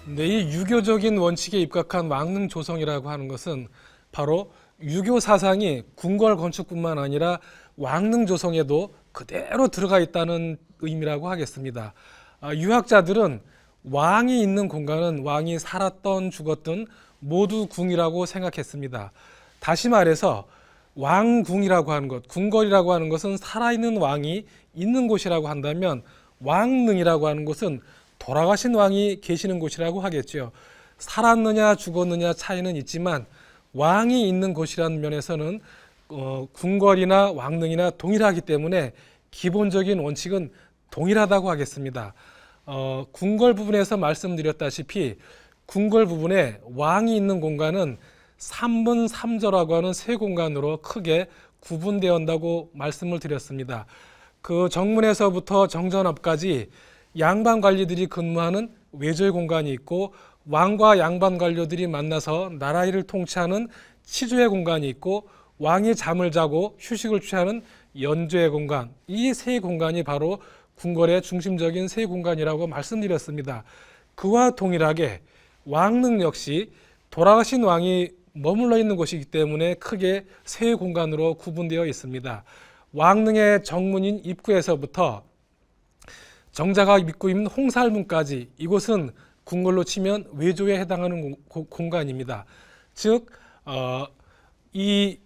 네, 이 유교적인 원칙에 입각한 왕릉 조성이라고 하는 것은 바로 유교 사상이 궁궐 건축뿐만 아니라 왕릉 조성에도 그대로 들어가 있다는 의미라고 하겠습니다. 유학자들은 왕이 있는 공간은 왕이 살았던 죽었던 모두 궁이라고 생각했습니다. 다시 말해서 왕궁이라고 하는 것, 궁궐이라고 하는 것은 살아있는 왕이 있는 곳이라고 한다면 왕릉이라고 하는 곳은 돌아가신 왕이 계시는 곳이라고 하겠죠. 살았느냐 죽었느냐 차이는 있지만 왕이 있는 곳이라는 면에서는 궁궐이나 왕릉이나 동일하기 때문에 기본적인 원칙은 동일하다고 하겠습니다. 궁궐 부분에서 말씀드렸다시피 궁궐 부분에 왕이 있는 공간은 3분 3조라고 하는 세 공간으로 크게 구분되어 온다고 말씀을 드렸습니다. 그 정문에서부터 정전 앞까지 양반 관리들이 근무하는 외조의 공간이 있고 왕과 양반 관료들이 만나서 나라 일을 통치하는 치조의 공간이 있고 왕이 잠을 자고 휴식을 취하는 연조의 공간, 이 세 공간이 바로 궁궐의 중심적인 세 공간이라고 말씀드렸습니다. 그와 동일하게 왕릉 역시 돌아가신 왕이 머물러 있는 곳이기 때문에 크게 세 공간으로 구분되어 있습니다. 왕릉의 정문인 입구에서부터 정자가 입구 있는 홍살문까지 이곳은 궁궐로 치면 외조에 해당하는 공간입니다. 즉, 이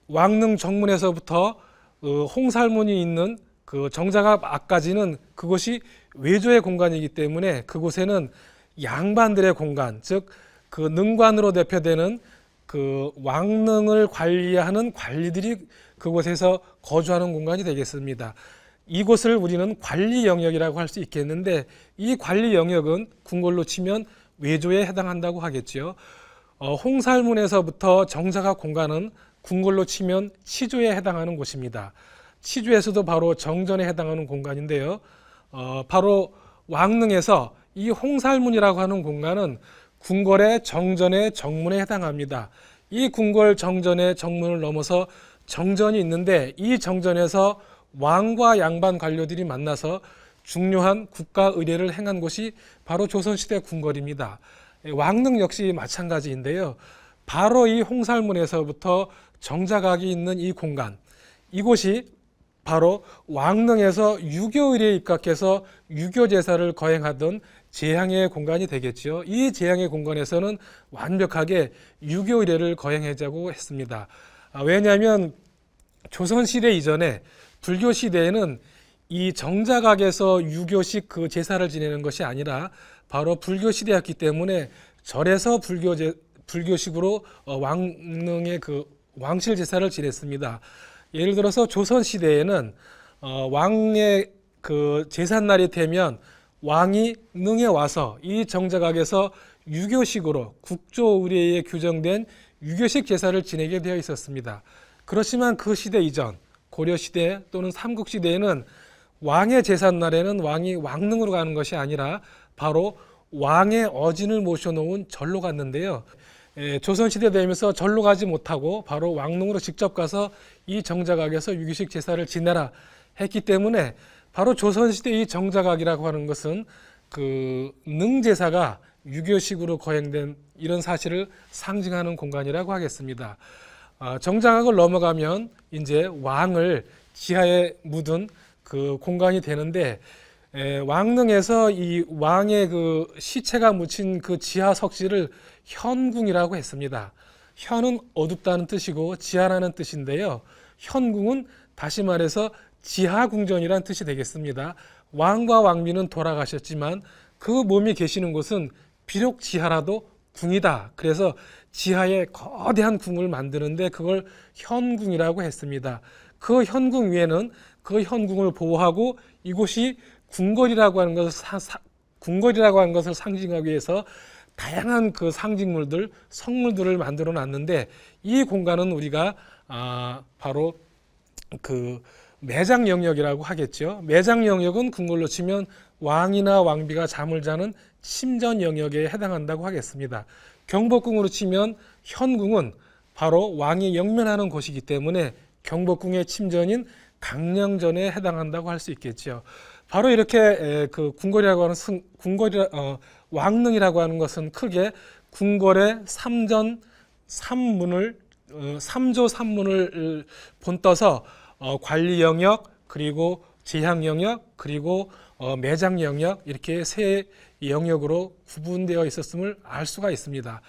왕릉 정문에서부터 홍살문이 있는 그 정자가 앞까지는 그곳이 외조의 공간이기 때문에 그곳에는 양반들의 공간, 즉 그 능관으로 대표되는 그 왕릉을 관리하는 관리들이 그곳에서 거주하는 공간이 되겠습니다. 이곳을 우리는 관리 영역이라고 할 수 있겠는데 이 관리 영역은 궁궐로 치면 외조에 해당한다고 하겠죠. 홍살문에서부터 정자가 공간은 궁궐로 치면 치조에 해당하는 곳입니다. 치조에서도 바로 정전에 해당하는 공간인데요. 바로 왕릉에서 이 홍살문이라고 하는 공간은 궁궐의 정전의 정문에 해당합니다. 이 궁궐 정전의 정문을 넘어서 정전이 있는데 이 정전에서 왕과 양반 관료들이 만나서 중요한 국가 의례를 행한 곳이 바로 조선시대 궁궐입니다. 왕릉 역시 마찬가지인데요. 바로 이 홍살문에서부터 정자각이 있는 이 공간, 이곳이 바로 왕릉에서 유교 의례에 입각해서 유교 제사를 거행하던 제향의 공간이 되겠죠. 이 제향의 공간에서는 완벽하게 유교 의례를 거행하자고 했습니다. 왜냐하면 조선시대 이전에 불교 시대에는 이 정자각에서 유교식 그 제사를 지내는 것이 아니라 바로 불교 시대였기 때문에 절에서 불교식으로 왕릉의 그 왕실 제사를 지냈습니다. 예를 들어서 조선 시대에는 왕의 그 제삿날이 되면 왕이 능에 와서 이 정자각에서 유교식으로 국조 의례에 규정된 유교식 제사를 지내게 되어 있었습니다. 그렇지만 그 시대 이전 고려시대 또는 삼국시대에는 왕의 제삿날에는 왕이 왕릉으로 가는 것이 아니라 바로 왕의 어진을 모셔놓은 절로 갔는데요. 조선시대 되면서 절로 가지 못하고 바로 왕릉으로 직접 가서 이 정자각에서 유교식 제사를 지내라 했기 때문에 바로 조선시대 이 정자각이라고 하는 것은 그 능제사가 유교식으로 거행된 이런 사실을 상징하는 공간이라고 하겠습니다. 정자각을 넘어가면 이제 왕을 지하에 묻은 그 공간이 되는데 왕릉에서 이 왕의 그 시체가 묻힌 그 지하 석실을 현궁이라고 했습니다. 현은 어둡다는 뜻이고 지하라는 뜻인데요. 현궁은 다시 말해서 지하궁전이라는 뜻이 되겠습니다. 왕과 왕비는 돌아가셨지만 그 몸이 계시는 곳은 비록 지하라도 궁이다. 그래서 지하에 거대한 궁을 만드는데 그걸 현궁이라고 했습니다. 그 현궁 위에는 그 현궁을 보호하고 이곳이 궁궐이라고 하는 것을 상징하기 위해서 다양한 그 상징물들, 성물들을 만들어 놨는데 이 공간은 우리가 바로 그 매장 영역이라고 하겠죠. 매장 영역은 궁궐로 치면 왕이나 왕비가 잠을 자는 침전 영역에 해당한다고 하겠습니다. 경복궁으로 치면 현궁은 바로 왕이 영면하는 곳이기 때문에 경복궁의 침전인 강령전에 해당한다고 할 수 있겠죠. 바로 이렇게 그 궁궐이라고 하는 왕릉이라고 하는 것은 크게 궁궐의 삼전 삼문을 3조 3문을 본떠서 관리 영역, 그리고 제향 영역, 그리고 매장 영역, 이렇게 세 영역으로 구분되어 있었음을 알 수가 있습니다.